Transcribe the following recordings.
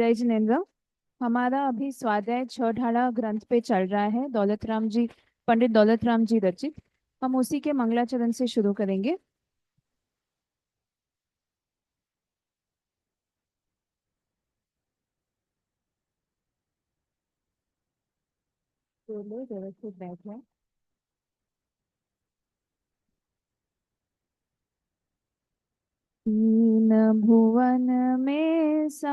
जय जिनेन्द्र। हमारा अभी स्वाध्याय छह ढाला ग्रंथ पे चल रहा है, दौलत राम जी, पंडित दौलत राम जी रचित। हम उसी के मंगलाचरण से शुरू करेंगे। तो लोग व्यवस्थित बैठ जाएं। तीन भुवन में सार,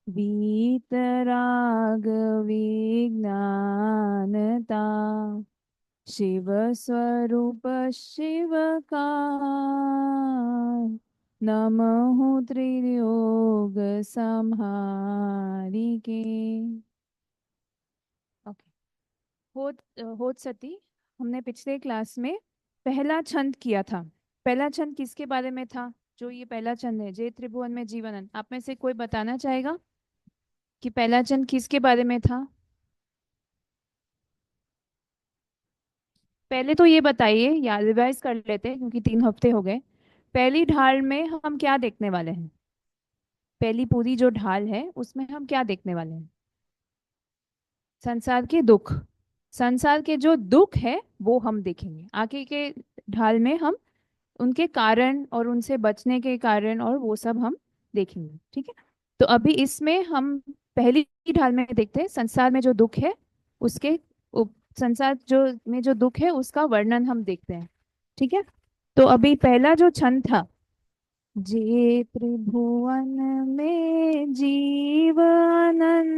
वीतराग विज्ञानता, शिव स्वरूप शिव का, नमः त्रियोग संहारिके। ओके। होत सती, हमने पिछले क्लास में पहला छंद किया था। पहला छंद किसके बारे में था? जो ये पहला छंद है, जे त्रिभुवन में जीवनन, आप में से कोई बताना चाहेगा कि पहला छंद किसके बारे में था? पहले तो ये बताइए, याद रिवाइज कर लेते हैं क्योंकि 3 हफ्ते हो गए। पहली ढाल में हम क्या देखने वाले हैं? पहली पूरी जो ढाल है उसमें हम क्या देखने वाले हैं? संसार के दुख। संसार के जो दुख है वो हम देखेंगे। आगे के ढाल में हम उनके कारण और उनसे बचने के कारण और वो सब हम देखेंगे। ठीक है। तो अभी इसमें हम पहली ढाल में देखते हैं संसार में जो दुख है उसके संसार जो में जो दुख है उसका वर्णन हम देखते हैं। ठीक है। तो अभी पहला जो छंद था, जे त्रिभुवन में जीवनन,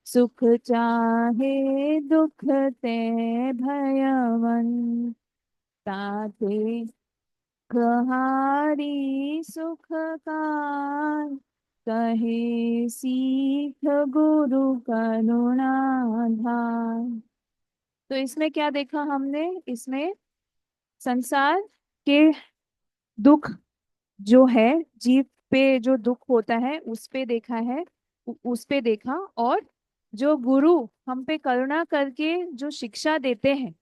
सुख चाहे दुख ते भयवन, ताते कहारी सुख का, कहे सीख गुरु करुणाधार। तो इसमें क्या देखा हमने? इसमें संसार के दुख जो है, जीव पे जो दुख होता है उस पे देखा है, उस पे देखा। और जो गुरु हम पे करुणा करके जो शिक्षा देते हैं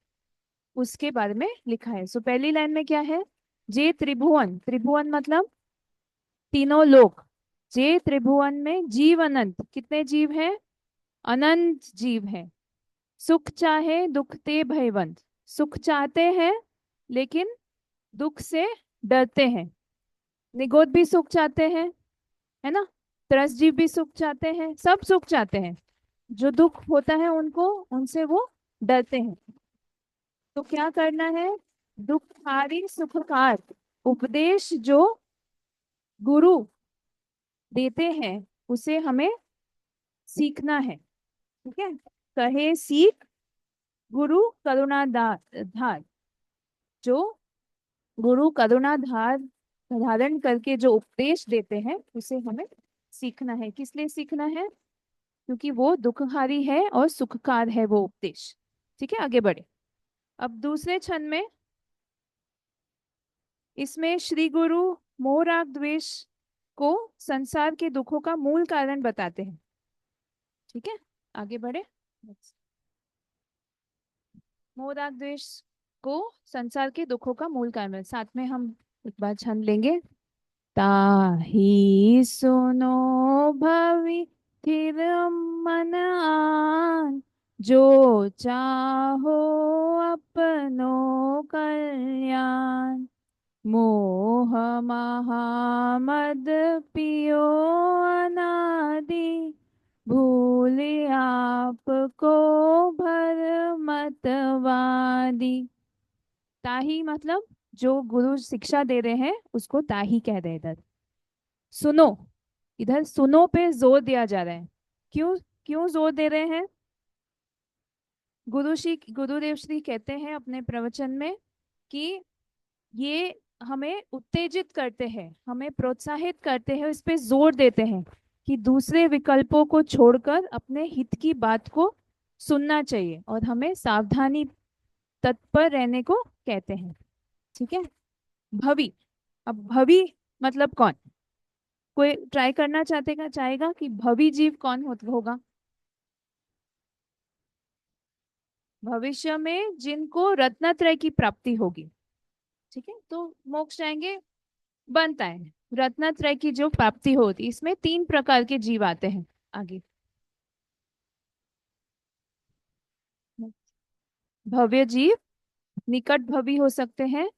उसके बारे में लिखा है। सो पहली लाइन में क्या है? जे त्रिभुवन, त्रिभुवन मतलब तीनों लोक। जे त्रिभुवन में जीव अनंत, कितने जीव हैं? अनंत जीव हैं। सुख चाहे दुख ते भयवंत, सुख चाहते हैं लेकिन दुख से डरते हैं। निगोद भी सुख चाहते हैं, है ना? त्रसजीव भी सुख चाहते हैं, सब सुख चाहते हैं। जो दुख होता है उनको, उनसे वो डरते हैं। तो क्या करना है? दुखहारी सुखकार उपदेश जो गुरु देते हैं उसे हमें सीखना है। ठीक है। कहे सीख गुरु करुणाधार धार, जो गुरु करुणाधार धारण करके जो उपदेश देते हैं उसे हमें सीखना है। किस लिए सीखना है? क्योंकि वो दुखहारी है और सुखकार है वो उपदेश। ठीक है, आगे बढ़े। अब दूसरे छंद में, इसमें श्री गुरु मोह राग द्वेष को संसार के दुखों का मूल कारण बताते हैं। ठीक है, आगे बढ़े। मोह राग द्वेष को संसार के दुखों का मूल कारण है। साथ में हम एक बार छंद लेंगे। ताहि सुनो भवि थिर मन आन, जो चाहो अपनो कल्याण, मोह महामद पियो अनादि, भूल आपको भर मतवादी। ताही मतलब जो गुरु शिक्षा दे रहे हैं उसको ताही कह रहे हैं इधर। सुनो, इधर सुनो पे जोर दिया जा रहा है। क्यों? क्यों जोर दे रहे हैं? गुरुदेव श्री कहते हैं अपने प्रवचन में कि ये हमें उत्तेजित करते हैं, हमें प्रोत्साहित करते हैं, इस पे जोर देते हैं कि दूसरे विकल्पों को छोड़कर अपने हित की बात को सुनना चाहिए और हमें सावधानी तत्पर रहने को कहते हैं। ठीक है। भवि, अब भवि मतलब कौन? कोई ट्राई करना चाहेगा कि भवि जीव कौन होगा? भविष्य में जिनको रत्नत्रय की प्राप्ति होगी। ठीक है, तो मोक्ष जाएंगे, बनता है। रत्नत्रय की जो प्राप्ति होती, इसमें तीन प्रकार के जीव आते हैं। आगे, भव्य जीव, निकट भवी हो सकते हैं,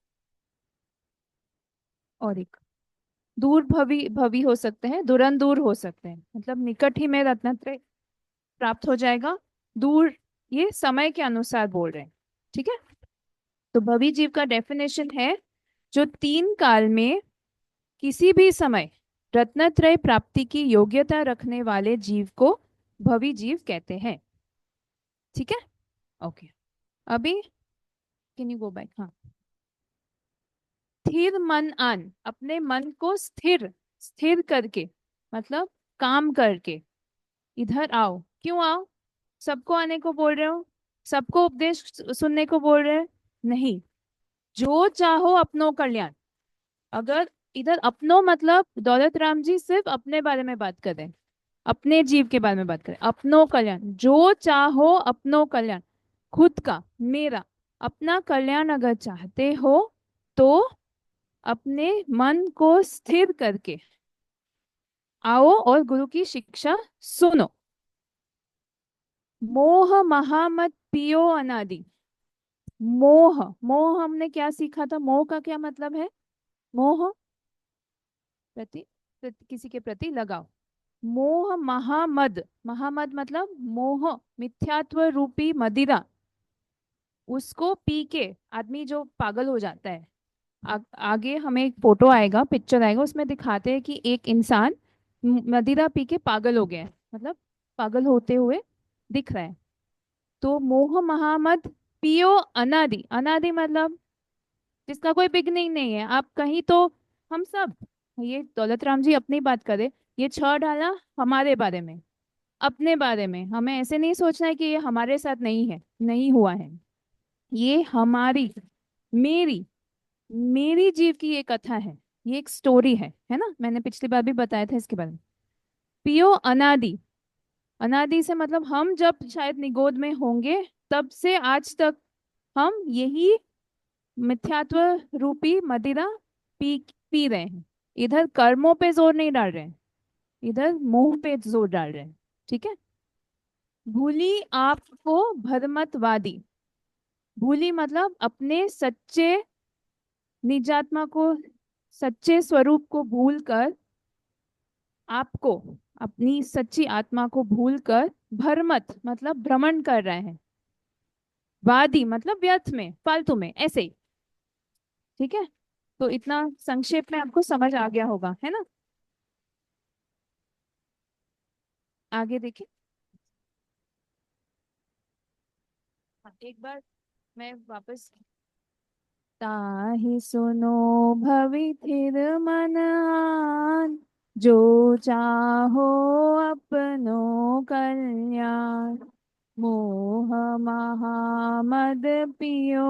और एक दूर भवी भवी हो सकते हैं, दूरंदूर हो सकते हैं। मतलब निकट ही में रत्नत्रय प्राप्त हो जाएगा, दूर ये समय के अनुसार बोल रहे हैं। ठीक है। तो भवी जीव का डेफिनेशन है, जो तीन काल में किसी भी समय रत्नत्रय प्राप्ति की योग्यता रखने वाले जीव को भवी जीव कहते हैं। ठीक है। ओके। अभी कैन यू गो बैक? हाँ। स्थिर मन आन, अपने मन को स्थिर स्थिर करके, मतलब काम करके इधर आओ। क्यों आओ? सबको आने को बोल रहे हो? सबको उपदेश सुनने को बोल रहे हैं? नहीं, जो चाहो अपनो कल्याण। अगर इधर अपनो मतलब दौलत राम जी सिर्फ अपने बारे में बात कर रहे हैं, अपने जीव के बारे में बात करें। अपनो कल्याण, जो चाहो अपनो कल्याण, खुद का, मेरा, अपना कल्याण अगर चाहते हो तो अपने मन को स्थिर करके आओ और गुरु की शिक्षा सुनो। मोह महामत पियो अनादि। मोह, मोह हमने क्या सीखा था? मोह का क्या मतलब है? मोह किसी के प्रति लगाव। मोह महामद, महामद मतलब मोह, मिथ्यात्व रूपी मदिरा, उसको पी के आदमी जो पागल हो जाता है। आगे हमें एक फोटो आएगा, पिक्चर आएगा, उसमें दिखाते हैं कि एक इंसान मदिरा पी के पागल हो गया है, मतलब पागल होते हुए दिख रहा है। तो मोह महामद पियो अनादि, अनादि मतलब जिसका कोई बिगनिंग नहीं है। आप कहीं तो, हम सब, ये दौलत राम जी अपनी बात करें, ये छह डाला हमारे बारे में, अपने बारे में। हमें ऐसे नहीं सोचना है कि ये हमारे साथ नहीं है, नहीं हुआ है। ये हमारी, मेरी मेरी जीव की ये कथा है, ये एक स्टोरी है ना? मैंने पिछली बार भी बताया था इसके बारे में। पियो अनादि, अनादि से मतलब हम जब शायद निगोद में होंगे तब से आज तक हम यही मिथ्यात्व रूपी मदिरा पी पी रहे हैं। इधर कर्मों पे जोर नहीं डाल रहे हैं, इधर मोह पे जोर डाल रहे हैं। ठीक है। भूली आपको भरमतवादी, भूली मतलब अपने सच्चे निजात्मा को, सच्चे स्वरूप को भूलकर, आपको, अपनी सच्ची आत्मा को भूलकर भरमत मतलब भ्रमण कर रहे हैं, वादी मतलब व्यर्थ में, फालतू में, ऐसे ही। ठीक है। तो इतना संक्षेप में आपको समझ आ गया होगा, है ना? आगे देखिए। हाँ, एक बार मैं वापस, ताहि सुनो भवि थिर मन आन, जो चाहो अपनो कल्याण, मोह महामद पियो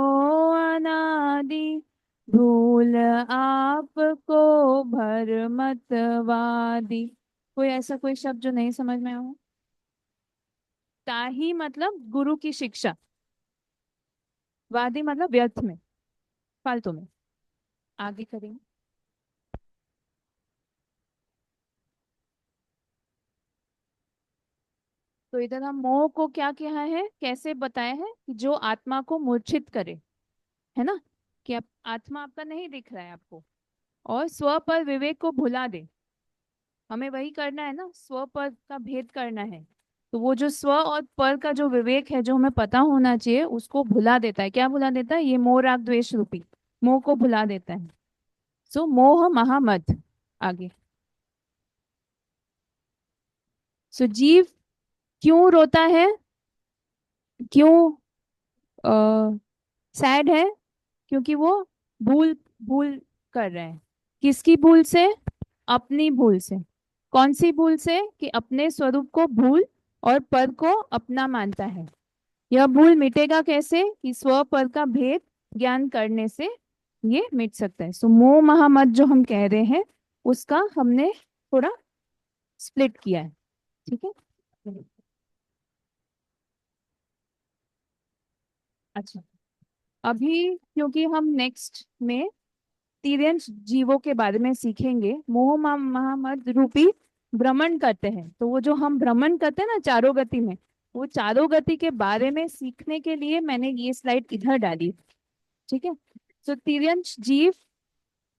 अनादि, भूल आपको भर मत वादी। कोई ऐसा कोई शब्द जो नहीं समझ में आया? ताही मतलब गुरु की शिक्षा, वादी मतलब व्यर्थ में, फालतू में। आगे करेंगे। तो इधर हम मोह को क्या कहा है, कैसे बताया है कि जो आत्मा को मूर्छित करे, है ना? कि आप, आत्मा आपका नहीं दिख रहा है आपको, और स्व पर विवेक को भुला दे। हमें वही करना है ना, स्व पर का भेद करना है। तो वो जो स्व और पर का जो विवेक है, जो हमें पता होना चाहिए, उसको भुला देता है। क्या भुला देता है? ये मोह राग द्वेष रूपी मोह को भुला देता है। सो मोह महामद। आगे, सो जीव क्यों रोता है, क्यों सैड है? क्योंकि वो भूल भूल कर रहे हैं। किसकी भूल से? अपनी भूल से। कौन सी भूल से? कि अपने स्वरूप को भूल और पर को अपना मानता है। यह भूल मिटेगा कैसे? कि स्व पर का भेद ज्ञान करने से ये मिट सकता है। सो मोह महामत जो हम कह रहे हैं, उसका हमने थोड़ा स्प्लिट किया है। ठीक है। अच्छा, अभी क्योंकि हम नेक्स्ट में तिर्यंश जीवों के बारे में सीखेंगे। मोह महामद रूपी भ्रमण करते हैं, तो वो जो हम भ्रमण करते हैं ना चारों गति में, वो चारों गति के बारे में सीखने के लिए मैंने ये स्लाइड इधर डाली। ठीक है। तो तिर्यंश जीव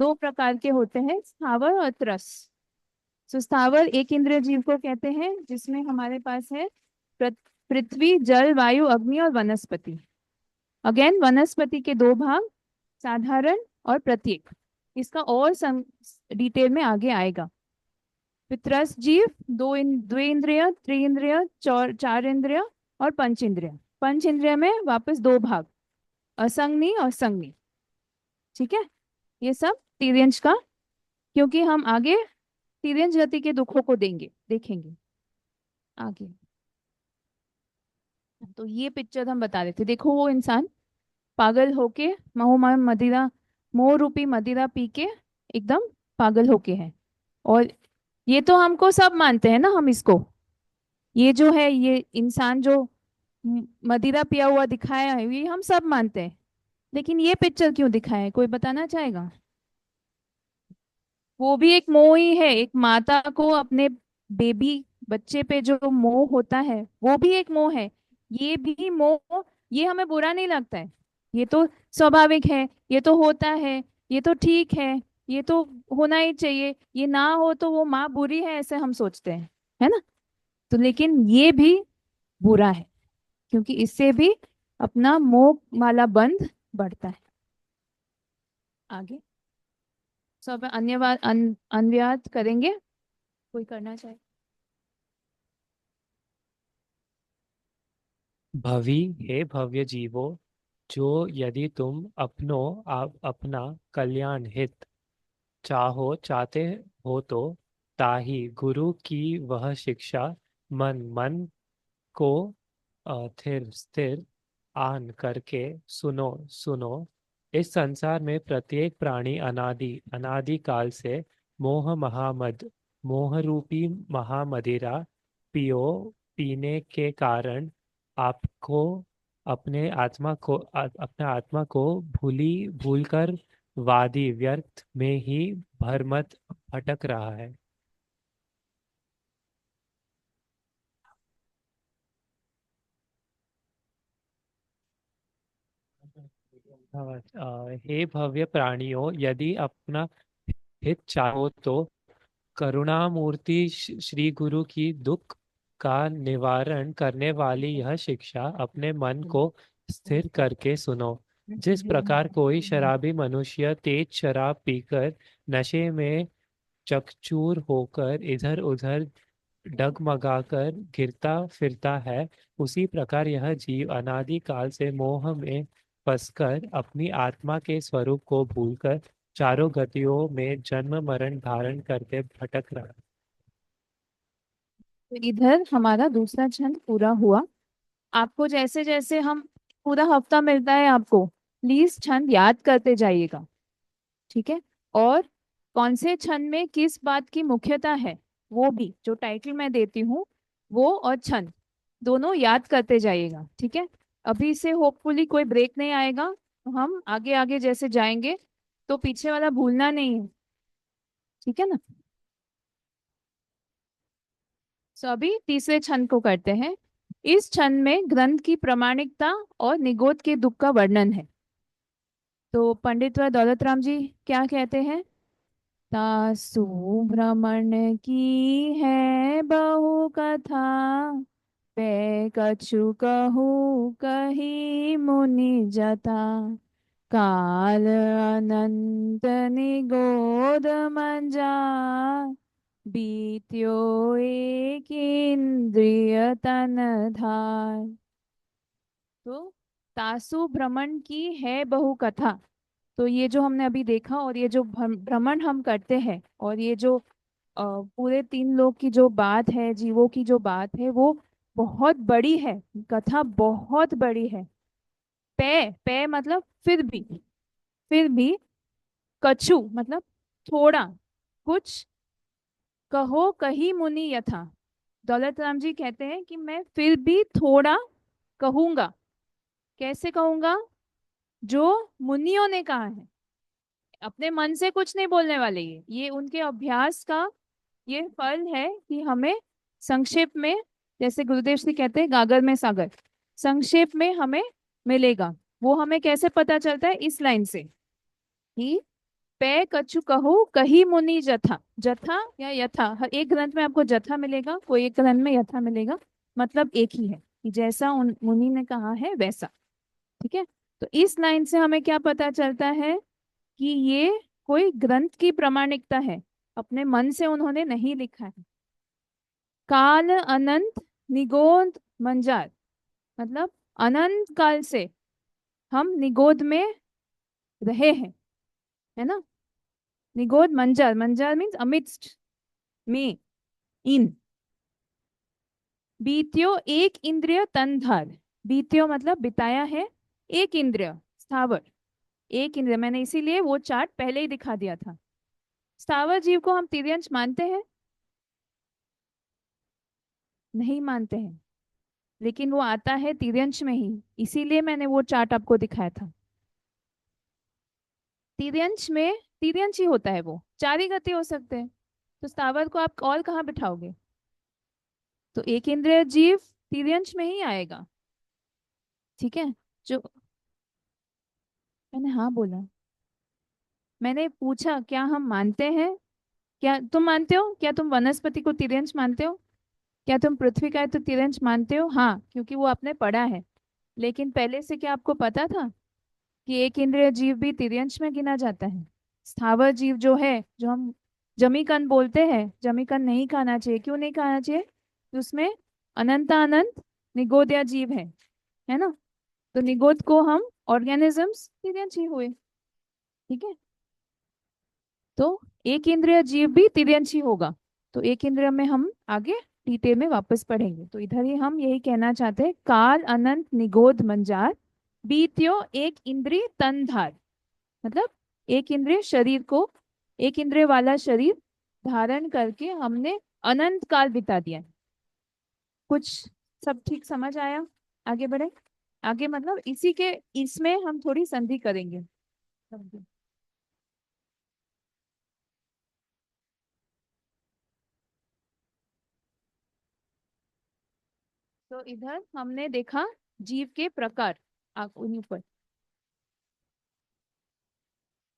दो प्रकार के होते हैं, स्थावर और त्रस। तो स्थावर एक इंद्रिय जीव को कहते हैं, जिसमें हमारे पास है पृथ्वी, जल, वायु, अग्नि और वनस्पति। अगेन वनस्पति के दो भाग, साधारण और प्रत्येक। इसका और डिटेल में आगे आएगा। पितरस जीव दो इंद्रिय, त्रिइंद्रिय, चार इंद्रिय और पंच इंद्रिय। पंच इंद्रिय में वापस दो भाग, असंगनी और संगनी। ठीक है। ये सब तिर्यंश का, क्योंकि हम आगे तिर्यंश गति के दुखों को देखेंगे आगे। तो ये पिक्चर हम बता रहे थे, देखो वो इंसान पागल होके मोह रूपी मदिरा पी के एकदम पागल होके है। और ये तो हमको सब मानते हैं ना, हम इसको, ये जो है ये इंसान जो मदिरा पिया हुआ दिखाया है, ये हम सब मानते हैं। लेकिन ये पिक्चर क्यों दिखाया है, कोई बताना चाहेगा? वो भी एक मोह ही है। एक माता को अपने बेबी बच्चे पे जो मोह होता है, वो भी एक मोह है। ये भी मोह, ये हमें बुरा नहीं लगता है, ये तो स्वाभाविक है, ये तो होता है, ये तो ठीक है, ये तो होना ही चाहिए। ये ना हो तो वो माँ बुरी है, ऐसे हम सोचते हैं, है ना? तो लेकिन ये भी बुरा है, क्योंकि इससे भी अपना मोह वाला बंध बढ़ता है। आगे सब अन्यवाद करेंगे, कोई करना चाहे? भवि, हे भव्य जीवो, जो यदि तुम अपना कल्याण हित चाहते हो तो ताहि गुरु की वह शिक्षा मन मन को स्थिर स्थिर आन करके सुनो सुनो। इस संसार में प्रत्येक प्राणी अनादि अनादि काल से मोह रूपी महामदिरा पियो पीने के कारण आपको अपने आत्मा को भूलकर वादी व्यर्थ में ही भरमत भटक रहा है। हे भव्य प्राणियों, यदि अपना हित चाहो तो करुणामूर्ति श्री गुरु की दुख का निवारण करने वाली यह शिक्षा अपने मन को स्थिर करके सुनो। जिस प्रकार कोई शराबी मनुष्य तेज शराब पीकर नशे में चकचूर होकर इधर उधर डगमगाकर गिरता फिरता है, उसी प्रकार यह जीव अनादि काल से मोह में फंसकर अपनी आत्मा के स्वरूप को भूलकर चारों गतियों में जन्म मरण धारण करके भटक रहा। तो इधर हमारा दूसरा छंद पूरा हुआ। आपको जैसे जैसे हम, पूरा हफ्ता मिलता है आपको, प्लीज छंद याद करते जाइएगा। ठीक है। और कौन से छंद में किस बात की मुख्यता है, वो भी जो टाइटल मैं देती हूँ, वो और छंद दोनों याद करते जाइएगा। ठीक है। अभी से होपफुली कोई ब्रेक नहीं आएगा, तो हम आगे आगे जैसे जाएंगे, तो पीछे वाला भूलना नहीं है। ठीक है ना? सो अभी तीसरे छंद को करते हैं। इस छंद में ग्रंथ की प्रामाणिकता और निगोद के दुख का वर्णन है। तो पंडित व दौलत राम जी क्या कहते हैं? तासु भ्रमण की है बहु कथा, पे कछु कहू कही मुनि जता, काल अनंत निगोद मंजार, बीत्यो एक इंद्रिय तन धार। तो तासु भ्रमण की है बहु कथा। तो ये जो हमने अभी देखा, और ये जो भ्रमण हम करते हैं, और ये जो पूरे तीन लोग की जो बात है, जीवों की जो बात है, वो बहुत बड़ी है। कथा बहुत बड़ी है। पे पे मतलब फिर भी कछु मतलब थोड़ा, कुछ, कहो कही मुनि यथा। दौलत राम जी कहते हैं कि मैं फिर भी थोड़ा कहूंगा। कैसे कहूंगा? जो मुनियों ने कहा है, अपने मन से कुछ नहीं बोलने वाले, ये उनके अभ्यास का ये फल है कि हमें संक्षेप में, जैसे गुरुदेव श्री कहते हैं गागर में सागर, संक्षेप में हमें मिलेगा। वो हमें कैसे पता चलता है? इस लाइन से कि पे कछु कहो कही मुनि जथा, जथा या यथा, हर एक ग्रंथ में आपको जथा मिलेगा, कोई एक ग्रंथ में यथा मिलेगा, मतलब एक ही है कि जैसा उन मुनि ने कहा है वैसा। ठीक है, तो इस लाइन से हमें क्या पता चलता है कि ये कोई ग्रंथ की प्रामाणिकता है, अपने मन से उन्होंने नहीं लिखा है। काल अनंत निगोद मंजार, मतलब अनंत काल से हम निगोद में रहे हैं, है ना। निगोद मंजार, मंजार मीन्स अमिडस्ट, में, इन। बीत्यो एक इंद्रिय तनधार, बीत्यो मतलब बिताया है, एक इंद्रिय स्थावर, एक इंद्रिय, मैंने इसीलिए वो चार्ट पहले ही दिखा दिया था। स्थावर जीव को हम तिर्यंश मानते हैं? नहीं मानते हैं, लेकिन वो आता है तिर्यंश में ही, इसीलिए मैंने वो चार्ट आपको दिखाया था। तिर्यंश में तिर्यंश ही होता है, वो चार ही गति हो सकते हैं, तो स्थावर को आप और कहाँ बिठाओगे? तो एक इंद्रिय जीव तिर्यंश में ही आएगा। ठीक है, जो मैंने हाँ बोला, मैंने पूछा क्या हम मानते हैं, क्या तुम मानते हो? क्या तुम वनस्पति को तिर्यंश मानते हो? क्या तुम पृथ्वी का है तो तिर्यंश मानते हो? हाँ, क्योंकि वो आपने पढ़ा है। लेकिन पहले से क्या आपको पता था कि एक इंद्रिय जीव भी तिर्यंश में गिना जाता है? स्थावर जीव जो है, जो हम जमीकंद बोलते हैं, जमीकंद नहीं खाना चाहिए, क्यों नहीं खाना चाहिए? उसमें अनंत निगोदिया जीव है ना। तो निगोद को हम ऑर्गेनिजम्स तिर्यंश ही हुए। ठीक है, तो एक इंद्रिय जीव भी तिर्यंश ही होगा। तो एक इंद्रिय में हम आगे डिटेल में वापस पढ़ेंगे, तो इधर ही हम यही कहना चाहते हैं, काल अनंत निगोद मंजार, बीत्यो एक इंद्रिय तनधार, मतलब एक इंद्रिय शरीर को, एक इंद्रिय वाला शरीर धारण करके हमने अनंत काल बिता दिया है। कुछ सब ठीक समझ आया? आगे बढ़े, आगे मतलब इसी के, इसमें हम थोड़ी संधि करेंगे। तो इधर हमने देखा जीव के प्रकार, आप उन्हीं पर,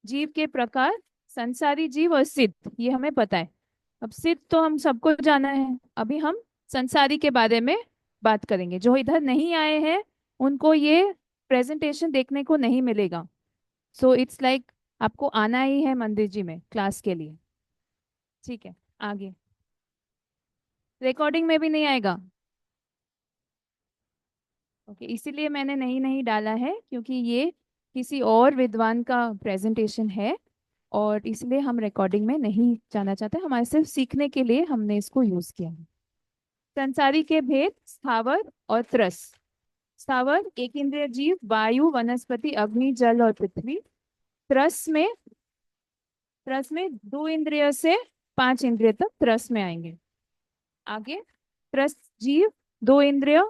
जीव के प्रकार, संसारी जीव और सिद्ध, ये हमें पता है। अब सिद्ध तो हम सबको जाना है, अभी हम संसारी के बारे में बात करेंगे। जो इधर नहीं आए हैं उनको ये प्रेजेंटेशन देखने को नहीं मिलेगा, सो इट्स लाइक आपको आना ही है मंदिर जी में क्लास के लिए। ठीक है, आगे रिकॉर्डिंग में भी नहीं आएगा। ओके, इसीलिए मैंने नहीं नहीं डाला है, क्योंकि ये किसी और विद्वान का प्रेजेंटेशन है, और इसलिए हम रिकॉर्डिंग में नहीं जाना चाहते, हमारे सिर्फ सीखने के लिए हमने इसको यूज किया है। संसारी के भेद, स्थावर और त्रस। स्थावर एक इंद्रिय जीव, वायु, वनस्पति, अग्नि, जल और पृथ्वी। त्रस में, त्रस में दो इंद्रिय से पांच इंद्रिय तक त्रस में आएंगे। आगे त्रस जीव, दो इंद्रिय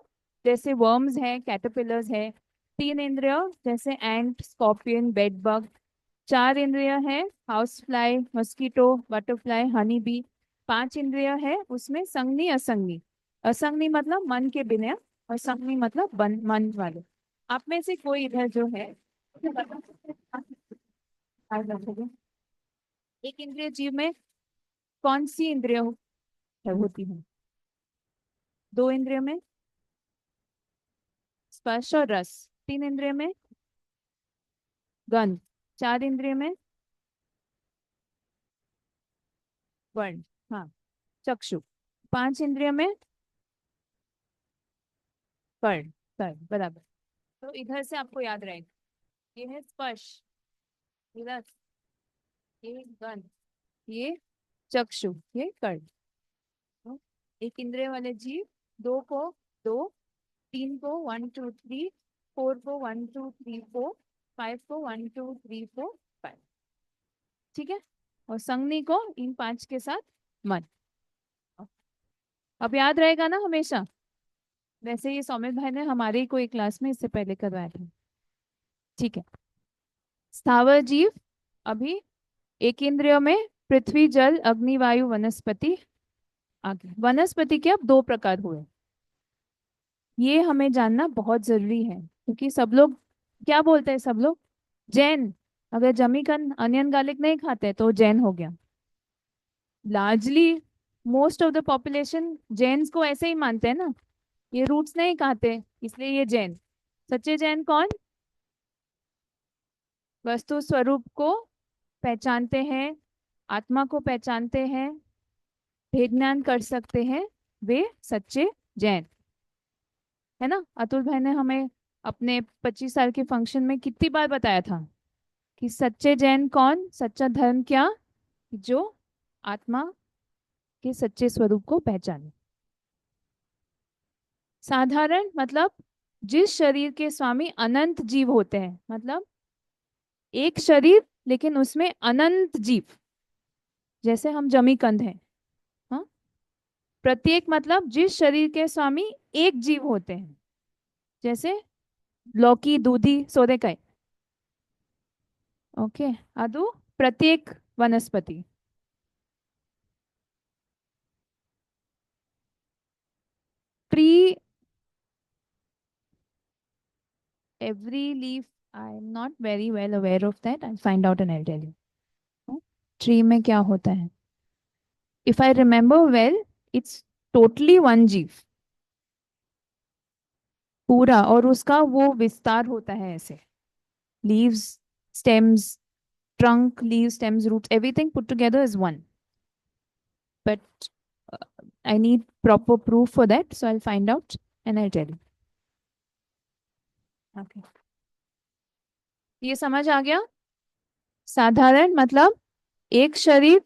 जैसे वर्म्स है, कैटरपिलर्स है। तीन इंद्रिय जैसे एंट, स्कॉर्पियन, बेड बग। चार इंद्रिय है, house fly, mosquito, butterfly, honey bee. पांच इंद्रिय है उसमें संगनी असंगनी, असंगनी मतलब मन के बिना, और संगनी मतलब मन वाले। आप में से कोई इधर जो है आज रखोगे? एक इंद्रिय जीव में कौन सी इंद्रिय होती है? दो इंद्रिय में स्पर्श और रस, तीन इंद्रिय में गंध, चार इंद्रिय में वर्ण, हाँ, चक्षु, पांच इंद्रिय में कर्ण, कर्ण, बराबर। तो इधर से आपको याद रहेगा, ये है स्पर्श, ये रस, ये गंध, ये चक्षु, ये कर्ण। तो एक इंद्रिय वाले जीव, दो को दो, तीन को वन टू थ्री, फोर को one two three four, five को one two three four five. ठीक है, और संगनी को इन पांच के साथ मन। अब याद रहेगा ना हमेशा? वैसे ये सौमित भाई ने हमारे ही कोई क्लास में इससे पहले करवाया था। ठीक है, स्थावर जीव अभी एक इंद्रिय में पृथ्वी जल अग्नि वायु वनस्पति। आगे वनस्पति के अब दो प्रकार हुए, ये हमें जानना बहुत जरूरी है, क्योंकि सब लोग क्या बोलते हैं, सब लोग जैन, अगर जमीकन अनियन गार्लिक नहीं खाते तो जैन हो गया। Largely most of the population Jains को ऐसे ही मानते हैं ना, ये रूट्स नहीं खाते इसलिए ये जैन। सच्चे जैन कौन? वस्तु स्वरूप को पहचानते हैं, आत्मा को पहचानते हैं, भेद ज्ञान कर सकते हैं, वे सच्चे जैन है ना। अतुल भाई ने हमें अपने 25 साल के फंक्शन में कितनी बार बताया था कि सच्चे जैन कौन, सच्चा धर्म क्या, जो आत्मा के सच्चे स्वरूप को पहचाने। साधारण मतलब जिस शरीर के स्वामी अनंत जीव होते हैं, मतलब एक शरीर लेकिन उसमें अनंत जीव, जैसे हम जमीकंद हैं। हाँ, प्रत्येक मतलब जिस शरीर के स्वामी एक जीव होते हैं, जैसे लौकी दूधी सोरेकाई। ओके, अदु प्रत्येक वनस्पति। Tree, every leaf, I'm not very well aware of that, I'll find out and I'll tell you। Tree में क्या होता है? If I remember well, it's totally one जीव पूरा, और उसका वो विस्तार होता है ऐसे, leaves, stems, trunk, leaves, stems, roots, everything put together is one. But I need proper proof for that, so I'll find out and I'll tell you। Okay, ये समझ आ गया? साधारण मतलब एक शरीर,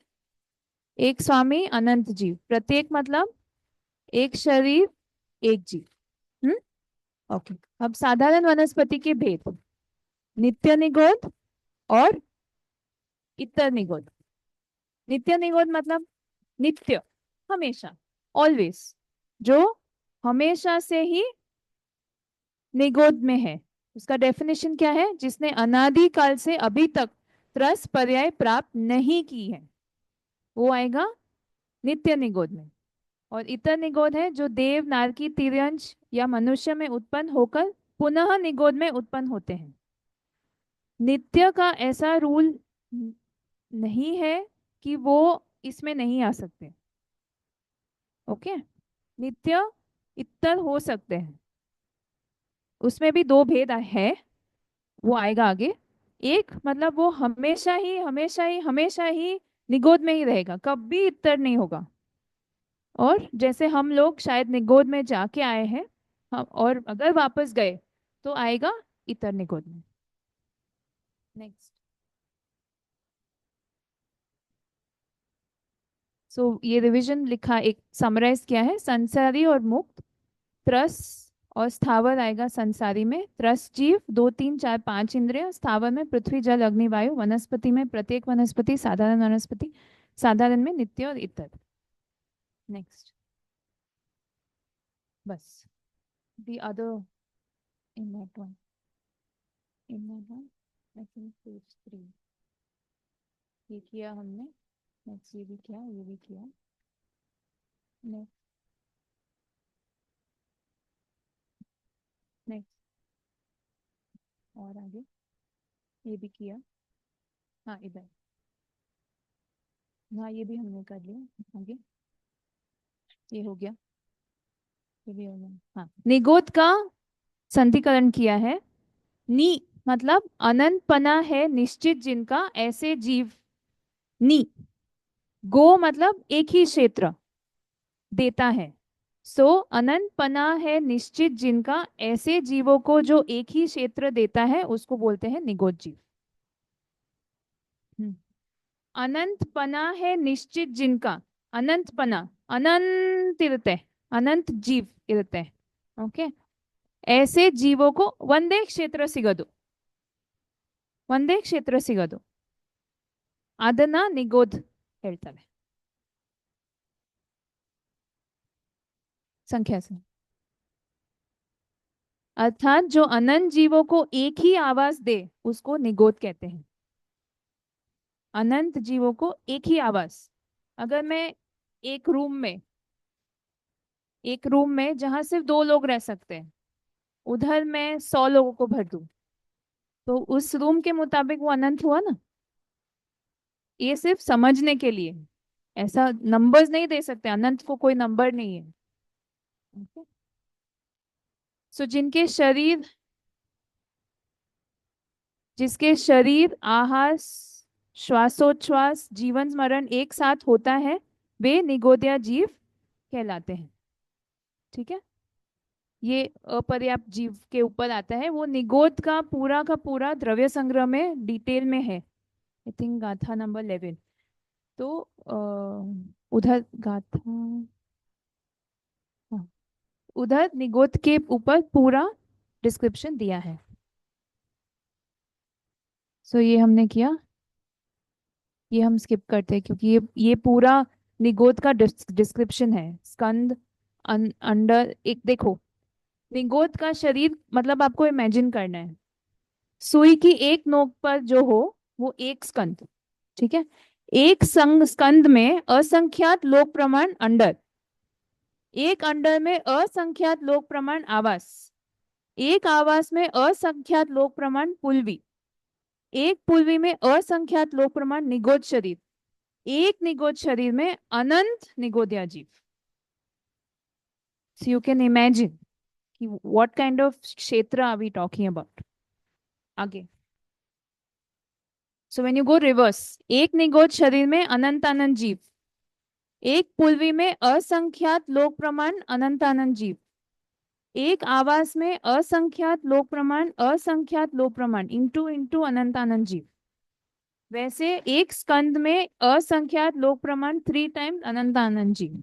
एक स्वामी, अनंत जीव। प्रत्येक मतलब एक शरीर, एक जीव। हम्म, ओके। अब साधारण वनस्पति के भेद, नित्य निगोद और इतर निगोद। नित्य निगोद मतलब नित्य, हमेशा, ऑलवेज, जो हमेशा से ही निगोद में है। उसका डेफिनेशन क्या है? जिसने अनादि काल से अभी तक त्रस पर्याय प्राप्त नहीं की है, वो आएगा नित्य निगोद में। और इतर निगोद है जो देव नारकी तिर्यंश या मनुष्य में उत्पन्न होकर पुनः निगोद में उत्पन्न होते हैं। नित्य का ऐसा रूल नहीं है कि वो इसमें नहीं आ सकते। ओके, नित्य इतर हो सकते हैं, उसमें भी दो भेद है, वो आएगा आगे। एक मतलब वो हमेशा ही हमेशा ही हमेशा ही निगोद में ही रहेगा, कभी इतर नहीं होगा। और जैसे हम लोग शायद निगोद में जाके आए हैं, हम और अगर वापस गए तो आएगा इतर निगोद में। नेक्स्ट, सो ये रिवीजन लिखा, एक समराइज किया है। संसारी और मुक्त, त्रस और स्थावर आएगा। संसारी में त्रस जीव, 2 3 4 5 इंद्रिय। स्थावर में पृथ्वी जल अग्नि वायु। वनस्पति में प्रत्येक वनस्पति, साधारण वनस्पति। साधारण में नित्य और इतर। नेक्स्ट, बस the other in that one, I think page 3, ये किया हमने। नेक्स्ट ये भी किया, ये भी किया। नेक्स्ट, नेक्स्ट और आगे ये भी किया। हाँ इधर, हाँ ये भी हमने कर लिया। आगे ये हो गया, ये भी हो गया। हाँ, निगोद का संधिकरण किया है। नी मतलब अनंत पना है निश्चित जिनका ऐसे जीव। नी, गो मतलब एक ही क्षेत्र देता है। सो अनंत पना है निश्चित जिनका ऐसे जीवों को जो एक ही क्षेत्र देता है उसको बोलते हैं निगोद जीव। अनंत पना है निश्चित जिनका, अनंत पना, अनंत इरते, अनंत जीव इरते। ओके, ऐसे जीवों को वंदे क्षेत्र सिगदु, ಒಂದೇ ಕ್ಷೇತ್ರ ಸಿಗೋದು, ಅದನ್ನ ನಿಗೋದ್ ಹೇಳ್ತಾರೆ संख्या से। अर्थात जो अनंत जीवों को एक ही आवाज दे उसको निगोद कहते हैं। अनंत जीवों को एक ही आवास। अगर मैं एक रूम में जहां सिर्फ 2 लोग रह सकते हैं, उधर मैं 100 लोगों को भर दूं, तो उस रूम के मुताबिक वो अनंत हुआ ना। ये सिर्फ समझने के लिए, ऐसा नंबर्स नहीं दे सकते, अनंत को कोई नंबर नहीं है। सो जिसके शरीर, आहार, श्वासोच्छ्वास, जीवन मरण एक साथ होता है, वे निगोदिया जीव कहलाते हैं। ठीक है, ये अपर्याप्त जीव के ऊपर आता है। वो निगोद का पूरा द्रव्य संग्रह में डिटेल में है, आई थिंक गाथा नंबर 11। तो उधर गाथा, हाँ, उधर निगोद के ऊपर पूरा डिस्क्रिप्शन दिया है। सो ये हमने किया, ये हम स्किप करते हैं क्योंकि ये पूरा निगोद का डिस्क्रिप्शन है। स्कंद, अंडर, एक देखो, निगोद का शरीर मतलब आपको इमेजिन करना है, सुई की एक नोक पर जो हो वो एक स्कंद। ठीक है, एक संग स्कंद में असंख्यात लोक प्रमाण अंडर, एक अंडर में असंख्यात लोक प्रमाण आवास, एक आवास में असंख्यात लोक प्रमाण पुलवी, एक पुलवी में असंख्यात लोक प्रमाण निगोद शरीर, एक निगोद शरीर में अनंत निगोदिया जीव। So you can imagine कि what kind of क्षेत्र are we talking about। आगे, so when you go reverse, एक निगोद शरीर में अनंत अनंत जीव, एक पुलवी में असंख्यात लोक प्रमाण अनंत अनंत जीव, एक आवास में असंख्यात लोक प्रमाण असंख्यात लोक प्रमाण इंटू इंटू अनंत अनंत जीव। वैसे एक स्कंद में असंख्यात लोक प्रमाण 3 टाइम्स अनंत अनंत जीव।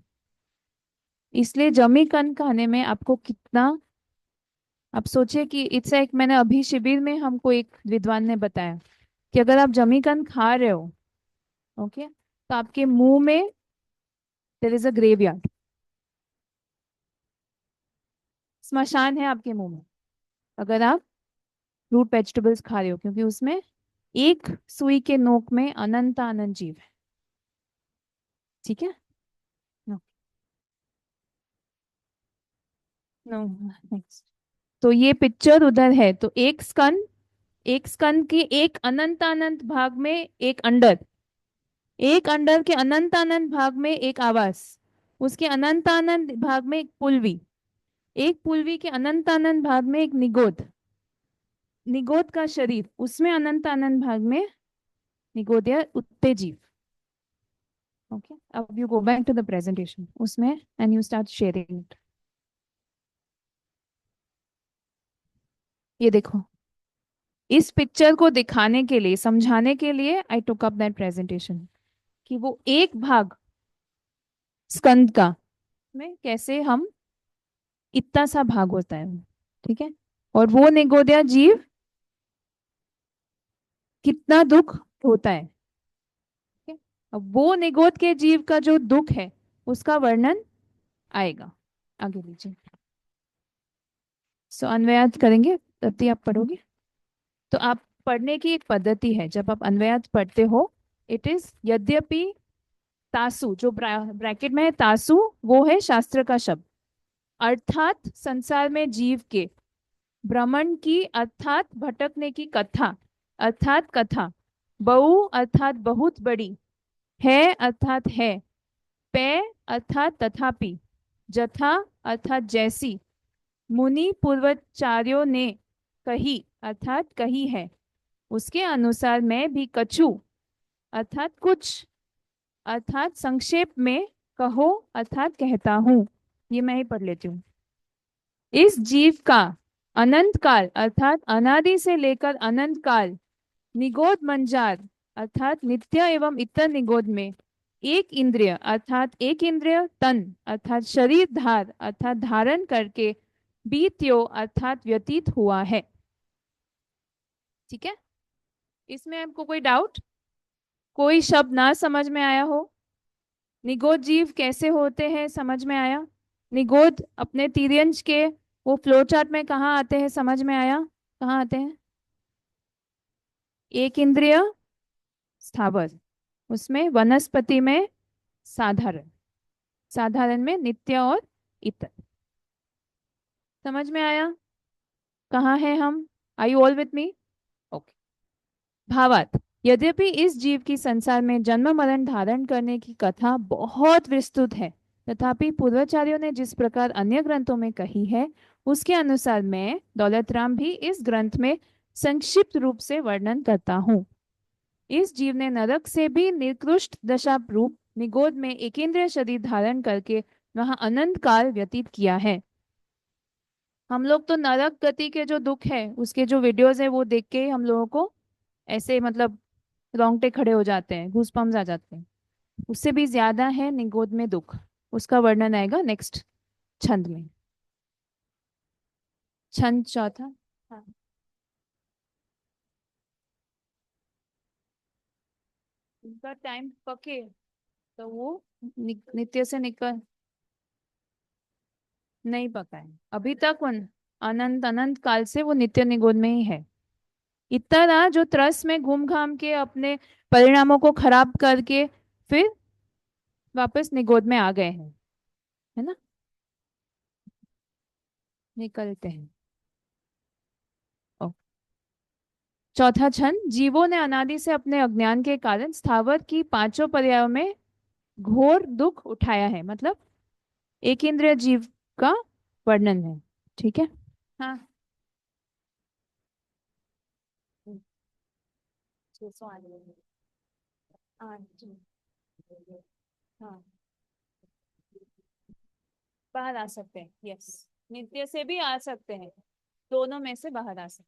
इसलिए जमी कंद खाने में आपको कितना, आप सोचिए कि इट्स एक, मैंने अभी शिविर में हमको एक विद्वान ने बताया कि अगर आप जमी कंद खा रहे हो, ओके, तो आपके मुंह में देयर इज अ ग्रेवयार्ड, स्मशान है आपके मुंह में, अगर आप रूट वेजिटेबल्स खा रहे हो, क्योंकि उसमें एक सुई के नोक में अनंत अनंत जीव है। ठीक है, नो, नो, नेक्स्ट। तो ये पिक्चर उधर है, तो एक स्कंद की एक अनंत अनंत भाग में एक अंडर, एक अंडर के अनंत अनंत भाग में एक आवास, उसके अनंत अनंत भाग में एक पुलवी, एक पुलवी के अनंत अनंत भाग में एक निगोद, निगोद का शरीर, उसमें अनंत अनंत भाग में निगोदिया उत्तेजीव। ओके, अब you go back to the presentation उसमें and you start sharing it. ये देखो, इस पिक्चर को दिखाने के लिए, समझाने के लिए आई टुक अप दैट प्रेजेंटेशन, कि वो एक भाग स्कंद का में कैसे हम, इतना सा भाग होता है। ठीक है, और वो निगोदिया जीव कितना दुख होता है। ठीक है? अब वो निगोद के जीव का जो दुख है उसका वर्णन आएगा। आगे लीजिए। सो अन्वयात करेंगे, तब आप पढ़ोगे। तो आप पढ़ने की एक पद्धति है, जब आप अन्वयात पढ़ते हो, इट इज यद्यपि, तासु जो ब्रैकेट में है, तासु वो है शास्त्र का शब्द, अर्थात संसार में जीव के भ्रमण की अर्थात भटकने की कथा, अर्थात कथा, बहु अर्थात बहुत बड़ी, है अर्थात है, पे अर्थात तथापि, जथा अर्थात जैसी, मुनि पूर्वाचार्यों ने कही अर्थात कही है, उसके अनुसार मैं भी कछु अर्थात कुछ, अर्थात संक्षेप में कहो अर्थात कहता हूं। ये मैं ही पढ़ लेती हूँ। इस जीव का अनंत काल अर्थात अनादि से लेकर अनंत काल निगोद मंजार अर्थात नित्य एवं इतर निगोद में एक इंद्रिय अर्थात एक इंद्रिय, तन अर्थात शरीर, धार अर्थात धारण करके बीत्यो अर्थात व्यतीत हुआ है। ठीक है, इसमें आपको कोई डाउट, कोई शब्द ना समझ में आया हो? निगोद जीव कैसे होते हैं समझ में आया? निगोद अपने तिर्यंश के वो फ्लो चार्ट में कहाँ आते हैं समझ में आया? कहाँ आते हैं? एक इंद्रिय, स्थावर, उसमें वनस्पति में साधारण, साधारण में नित्य और इतर। समझ में आया? कहाँ है हम? Are you all with me? Okay. भावार्थ। यद्यपि इस जीव की संसार में जन्म मरण धारण करने की कथा बहुत विस्तृत है, तथापि पूर्वाचार्यों ने जिस प्रकार अन्य ग्रंथों में कही है, उसके अनुसार मैं दौलत राम भी इस ग्रंथ में संक्षिप्त रूप से वर्णन करता हूँ। इस जीव ने नरक से भी निकृष्ट दशा रूप निगोद में एकेंद्रीय शरीर धारण करके वहां अनंत काल व्यतीत किया है। हम लोग तो नरक गति के जो दुख है उसके जो वीडियोस है वो देख के ही हम लोगों को ऐसे मतलब रोंगटे खड़े हो जाते हैं, गूज़बम्स आ जाते हैं। उससे भी ज्यादा है निगोद में दुख। उसका वर्णन आएगा नेक्स्ट छंद में। छंद चौथा। हाँ। उनका टाइम पके तो वो नित्य से निकल नहीं पका है अभी तक। उन अनंत अनंत काल से वो नित्य निगोद में ही है। इतना जो त्रस में घूम घाम के अपने परिणामों को खराब करके फिर वापस निगोद में आ गए हैं, है ना? निकलते हैं। ओ। चौथा छंद। जीवों ने अनादि से अपने अज्ञान के कारण स्थावर की पांचों पर्यायों में घोर दुख उठाया है, मतलब एक इंद्रिय जीव का वर्णन है। ठीक है। हाँ। 608। हाँ, बाहर आ सकते हैं, यस। नित्य से भी आ सकते हैं, दोनों में से बाहर आ सकते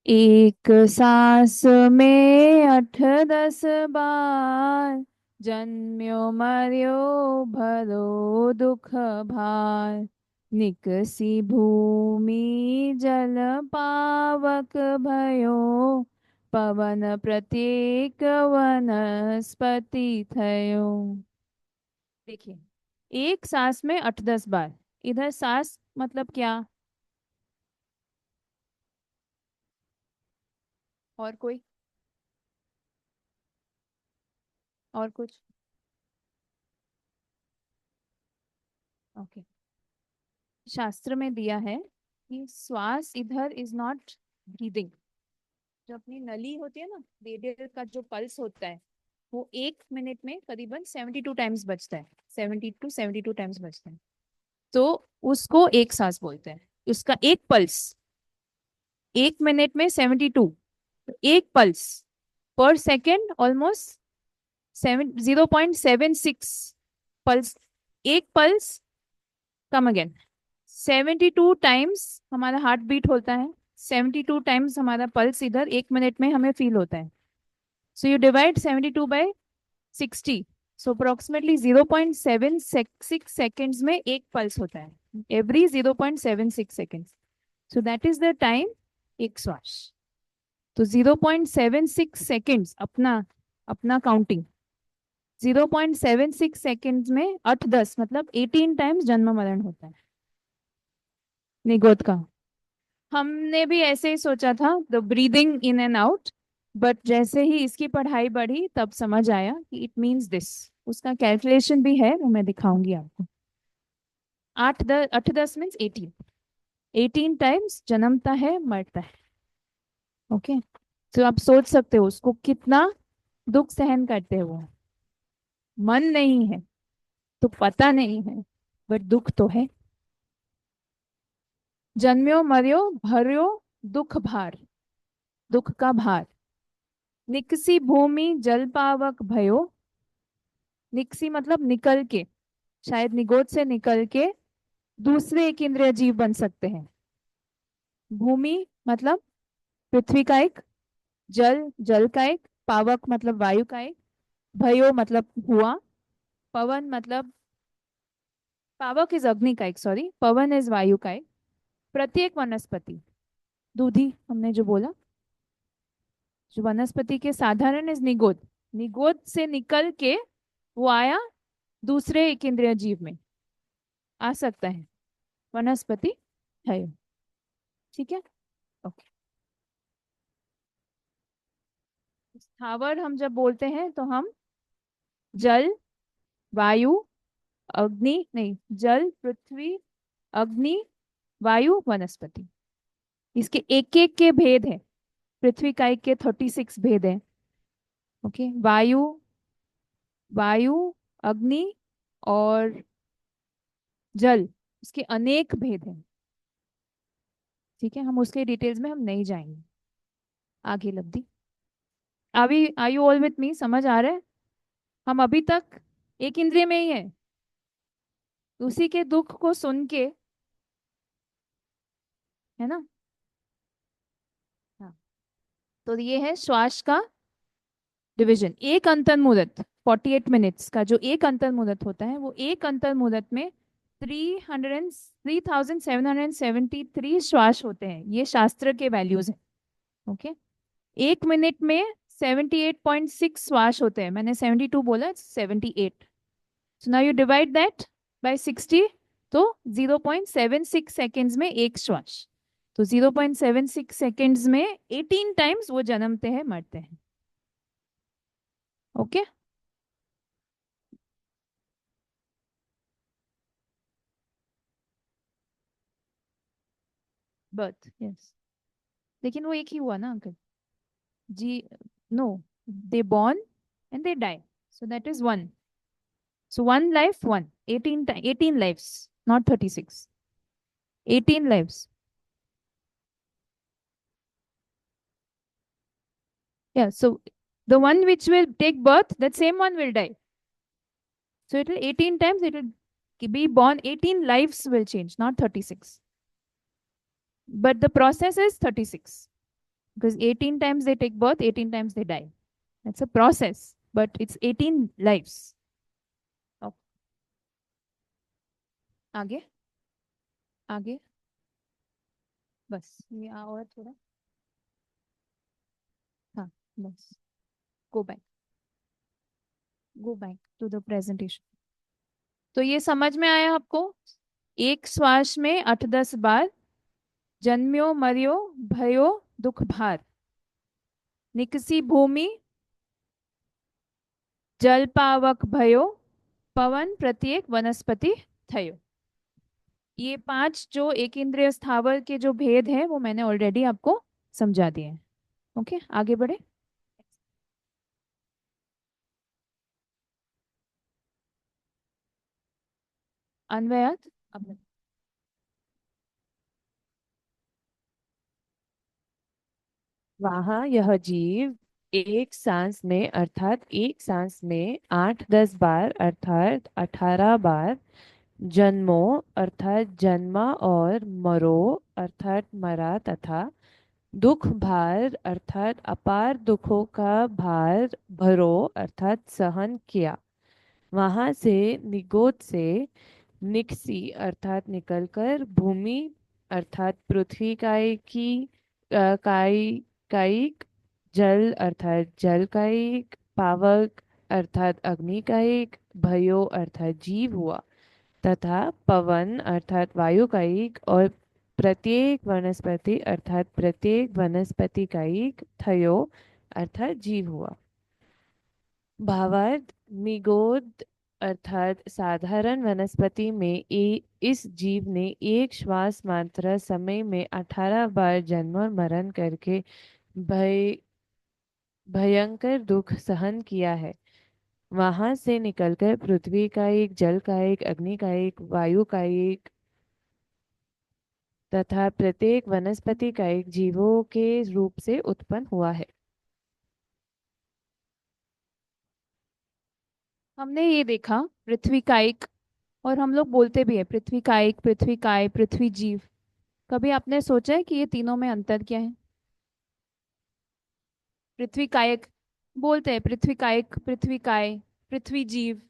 हैं। एक सांस में 8-10 बार, जन्म्यो मर्यो भरो दुख भार। निकसी भूमि जल पावक भयो, पवन प्रत्येक वनस्पति थयो। देखिए, एक सांस में 8-10 बार। इधर सांस मतलब क्या? और कोई? और कुछ? ओके। शास्त्र में दिया है कि श्वास इधर इज नॉट ब्रीदिंग। जो अपनी नली होती है ना, रेडियल का जो पल्स होता है, वो 1 मिनट में करीबन 72 टाइम्स बजता है। 70 to 72 टाइम्स बजता है। तो उसको एक सांस बोलते हैं। उसका एक पल्स 1 मिनट में 72, एक पल्स पर सेकेंड ऑलमोस्ट 0.76 पल्स। एक पल्स, कम अगेन, 72 टाइम्स हमारा हार्ट बीट होता है। 72 टाइम्स हमारा पल्स इधर 1 मिनट में हमें फील होता है। So you divide 72 by 60, so approximately 0.76 में एक पल्स होता है, every 0.76 seconds. So that is the time एक श्वास। तो 0.76 सेकेंड्स अपना अपना काउंटिंग। 0.76 सेकेंड्स में 8-10 मतलब 18 टाइम्स जन्म मरण होता है निगोद का। हमने भी ऐसे ही सोचा था, the breathing in and out. But जैसे ही इसकी पढ़ाई बढ़ी तब समझ आया कि इट मीन्स दिस। उसका कैलकुलेशन भी है, वो मैं दिखाऊंगी आपको। 8-10 मीन्स 18। 18 टाइम्स जन्मता है, मरता है। ओके। तो आप सोच सकते हो उसको कितना दुख सहन करते हो वो। मन नहीं है तो पता नहीं है, बट दुख तो है। जन्म्यो मर्यो भर्यो दुख भार, दुख का भार। निकसी भूमि जल पावक भयो। निकसी मतलब निकल के, शायद निगोद से निकल के दूसरे एक इंद्रिय जीव बन सकते हैं। भूमि मतलब पृथ्वी का एक, जल जल का एक, पावक मतलब वायु का एक, भयो मतलब हुआ, पवन मतलब, पावक इज अग्नि का एक, सॉरी, पवन इज वायु का एक, प्रत्येक वनस्पति, दूधी हमने जो बोला, जो वनस्पति के साधारण इज निगोद। निगोद से निकल के वो आया दूसरे एक इंद्रिय जीव में आ सकता है, वनस्पति है। ठीक है। ओके। स्थावर हम जब बोलते हैं तो हम जल, वायु, अग्नि नहीं, जल, पृथ्वी, अग्नि, वायु, वनस्पति, इसके एक एक के भेद है। पृथ्वी का एक के 36 भेद है। ओके, वायु, वायु, अग्नि और जल, इसके अनेक भेद हैं। ठीक है, हम उसके डिटेल्स में हम नहीं जाएंगे। आगे लब्धि, अभी are you all with me, समझ आ रहा है? हम अभी तक एक इंद्रिय में ही है, उसी के दुख को सुन के, है ना? हाँ, तो ये है श्वास का डिवीजन। एक अंतर्मुदत मुदत 48 मिनट्स का जो एक अंतर्मुदत मुदत होता है, वो एक अंतर्मुदत मुदत में 3773 श्वास होते हैं। ये शास्त्र के वैल्यूज हैं। ओके, एक मिनट में 78.6 श्वास होते हैं। मैंने 72 बोला, 78। So now you divide that bye 60, तो 0.76 सेकेंड्स में एक श्वास। तो 0.76 सेकेंड्स में 18 टाइम्स वो जन्मते हैं, मरते हैं। Okay, birth, yes. लेकिन वो एक ही हुआ ना uncle ji? No, they born and they die, so that is one. So one life, one, 18 lives, not 36. 18 lives. Yeah, so the one which will take birth, that same one will die. So it will 18 times, it will be born, 18 lives will change, not 36. But the process is 36 because 18 times they take birth, 18 times they die. That's a process, but it's 18 lives. Okay. आगे, आगे, बस ये और थोड़ा, हाँ, बस, go back, go back to the presentation. तो ये समझ में आया आपको? एक श्वास में 8-10 बार जन्म्यो मर्यो भयो दुख भार, निकसी भूमि जल पावक भयो, पवन प्रत्येक वनस्पति थयो। ये 5 जो एक इंद्रिय स्थावर के जो भेद है वो मैंने ऑलरेडी आपको समझा दिए हैं। ओके, आगे बढ़े। अन्वयात, अब वहाँ यह जीव एक सांस में अर्थात एक सांस में 8-10 बार अर्थात 18 बार जन्मों अर्थात जन्मा और मरो अर्थात मरा तथा दुख भार अर्थात अपार दुखों का भार भरो अर्थात सहन किया। वहाँ से निगोद से निकसी अर्थात निकलकर भूमि अर्थात पृथ्वी काय की कायिक जल अर्थात जल कायिक पावक अर्थात अग्नि कायिक भयो अर्थात जीव हुआ तथा पवन अर्थात वायु कायिक और प्रत्येक वनस्पति अर्थात प्रत्येक वनस्पति कायिक थयो अर्थात जीव हुआ। भावार्थ निगोद अर्थात साधारण वनस्पति में इस जीव ने एक श्वास मात्र समय में 18 बार जन्म और मरण करके भय भयंकर दुख सहन किया है। वहां से निकलकर पृथ्वी का एक जल का एक अग्नि का एक वायु का एक तथा प्रत्येक वनस्पति का एक जीवों के रूप से उत्पन्न हुआ है। हमने ये देखा पृथ्वी का एक, और हम लोग बोलते भी है पृथ्वी का एक, पृथ्वी काय, पृथ्वी जीव। कभी आपने सोचा है कि ये तीनों में अंतर क्या है? पृथ्वी कायक बोलते हैं, पृथ्वी कायक, पृथ्वी काय, पृथ्वी जीव।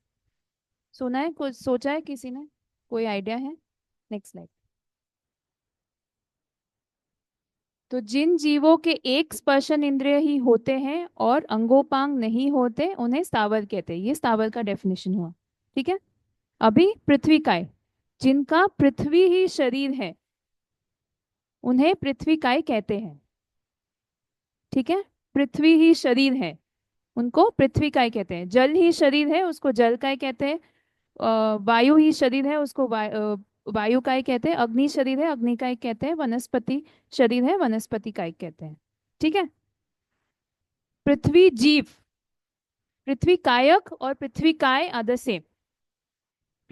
सुना है, कुछ सोचा है किसी ने? कोई आइडिया है? Next slide. तो जिन जीवों के एक स्पर्शन इंद्रिय ही होते हैं और अंगोपांग नहीं होते, उन्हें स्थावर कहते हैं। ये स्थावर का डेफिनेशन हुआ। ठीक है, अभी पृथ्वी काय, जिनका पृथ्वी ही शरीर है, उन्हें पृथ्वी काय कहते हैं। ठीक है, पृथ्वी ही शरीर है, उनको पृथ्वी काय कहते हैं। जल ही शरीर है, उसको जल काय कहते हैं। वायु ही शरीर है, उसको वायु काय कहते हैं। अग्नि शरीर है, अग्नि काय कहते हैं। वनस्पति शरीर है, वनस्पति काय कहते हैं। ठीक है। पृथ्वी जीव, पृथ्वी कायक और पृथ्वी काय आर द सेम।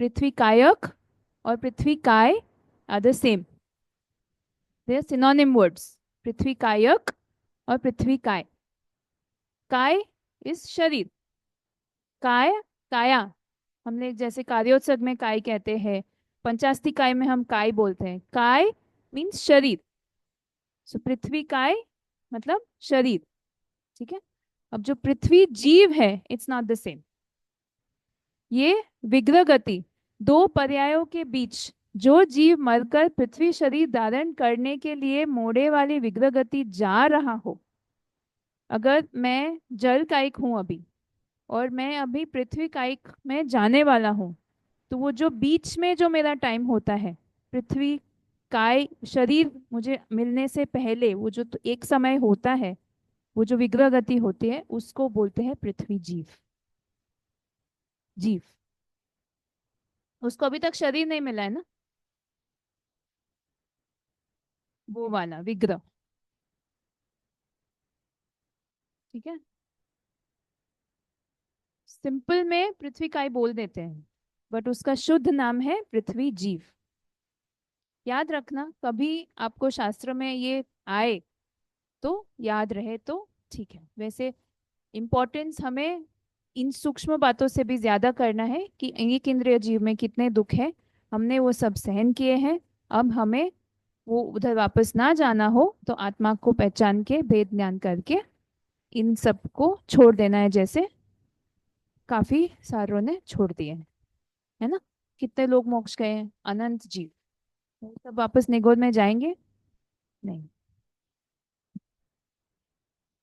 पृथ्वी कायक और पृथ्वी काय are the same, they are synonym words. पृथ्वी कायक और पृथ्वी काय। काय इज शरीर, काय काया, हमने जैसे कार्योत्सर्ग में काय कहते हैं, पंचास्ति काय में हम काय बोलते हैं। काय मीन्स शरीर, सो पृथ्वी काय मतलब शरीर। ठीक है। अब जो पृथ्वी जीव है, इट्स नॉट द सेम। ये विग्रह गति, दो पर्यायों के बीच जो जीव मरकर पृथ्वी शरीर धारण करने के लिए मोड़े वाली विग्रह गति जा रहा हो। अगर मैं जल कायिक हूं अभी, और मैं अभी पृथ्वी कायिक में जाने वाला हूं, तो वो जो बीच में जो मेरा टाइम होता है, पृथ्वी काय शरीर मुझे मिलने से पहले वो जो तो एक समय होता है, वो जो विग्रह गति होती है, उसको बोलते हैं पृथ्वी जीव। जीव, उसको अभी तक शरीर नहीं मिला है ना, वो वाला विग्रह। ठीक है। सिंपल में पृथ्वी काय बोल देते हैं, बट उसका शुद्ध नाम है पृथ्वी जीव। याद रखना, कभी आपको शास्त्र में ये आए तो याद रहे तो ठीक है। वैसे इम्पोर्टेंस हमें इन सूक्ष्म बातों से भी ज्यादा करना है कि एक इंद्रिय जीव में कितने दुख है, हमने वो सब सहन किए हैं। अब हमें वो उधर वापस ना जाना हो तो आत्मा को पहचान के भेद ज्ञान करके इन सब को छोड़ देना है, जैसे काफी सारों ने छोड़ दिए हैं, है ना। कितने लोग मोक्ष गए हैं, अनंत जीव, वो सब वापस निगोद में जाएंगे नहीं।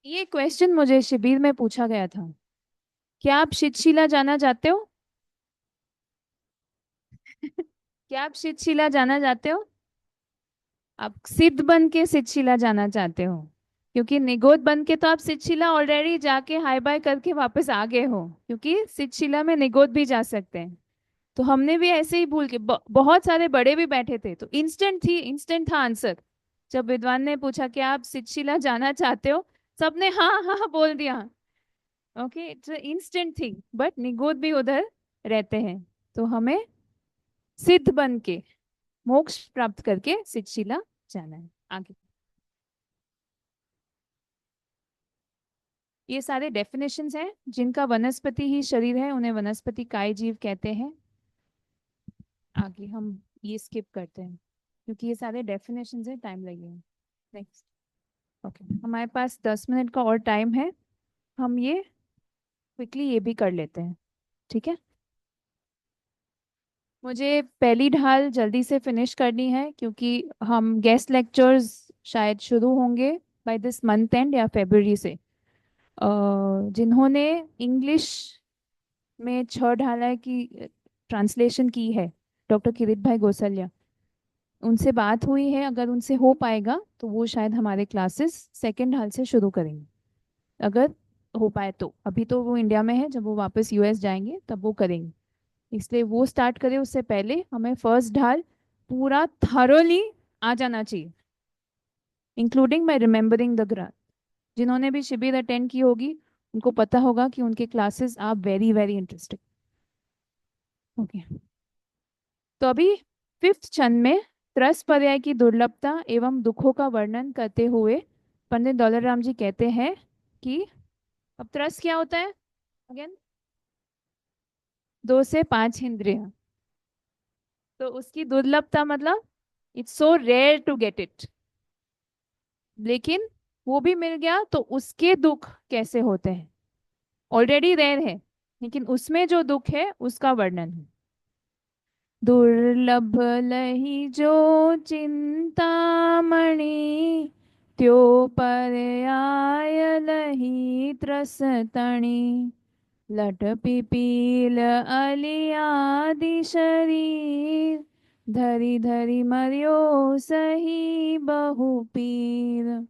ये क्वेश्चन मुझे शिविर में पूछा गया था, क्या आप शितशिला जाना चाहते हो? क्या आप शितशिला जाना चाहते हो? आप सिद्ध बन के शितशिला जाना चाहते हो? क्योंकि निगोद बन के तो आप शितशिला ऑलरेडी जाके हाय बाय करके वापस आ गए हो, क्योंकि शितशिला में निगोद भी जा सकते हैं। तो हमने भी ऐसे ही भूल के बहुत सारे बड़े भी बैठे थे, तो इंस्टेंट था आंसर। जब विद्वान ने पूछा कि आप शितशिला जाना चाहते हो, सबने हाँ हाँ बोल दिया। Okay, it's instant thing, but निगोद भी उधर रहते हैं। तो हमें सिद्ध बन के मोक्ष प्राप्त करके शितशिला जाना है आगे। ये सारे डेफिनेशंस हैं, जिनका वनस्पति ही शरीर है उन्हें वनस्पति काय जीव कहते हैं। आगे हम ये स्किप करते हैं क्योंकि ये सारे डेफिनेशंस हैं, टाइम लगेगा। नेक्स्ट। ओके, हमारे पास 10 मिनट का और टाइम है, हम ये क्विकली ये भी कर लेते हैं। ठीक है। मुझे पहली ढाल जल्दी से फिनिश करनी है क्योंकि हम गेस्ट लेक्चर्स शायद शुरू होंगे बाय दिस मंथ एंड या फरवरी से। जिन्होंने इंग्लिश में 6 ढाला की ट्रांसलेशन की है, डॉक्टर किरीट भाई गोसलिया, उनसे बात हुई है। अगर उनसे हो पाएगा तो वो शायद हमारे क्लासेस सेकेंड ढाल से शुरू करेंगे, अगर हो पाए तो। अभी तो वो इंडिया में है, जब वो वापस यूएस जाएंगे तब वो करेंगे, इसलिए वो स्टार्ट करें उससे पहले हमें फर्स्ट ढाल पूरा थरोली आ जाना चाहिए, including by remembering the graph. जिन्होंने भी शिविर अटेंड की होगी उनको पता होगा कि उनके classes are very very interesting. Okay, तो अभी फिफ्थ छंद में त्रस पर्याय की दुर्लभता एवं दुखों का वर्णन करते हुए पंडित दौलत राम जी कहते हैं कि अब त्रस क्या होता है अगेन? 2 से 5 इंद्रियां। तो उसकी दुर्लभता मतलब it's so rare to get it, लेकिन वो भी मिल गया तो उसके दुख कैसे होते हैं। ऑलरेडी रेयर है, लेकिन उसमें जो दुख है उसका वर्णन है। दुर्लभ लही जो चिंतामणि, त्यो पर्याय लही त्रस तणी, लट पिपील अलियादि शरीर, धरी धरी मरियो सही बहुपीर।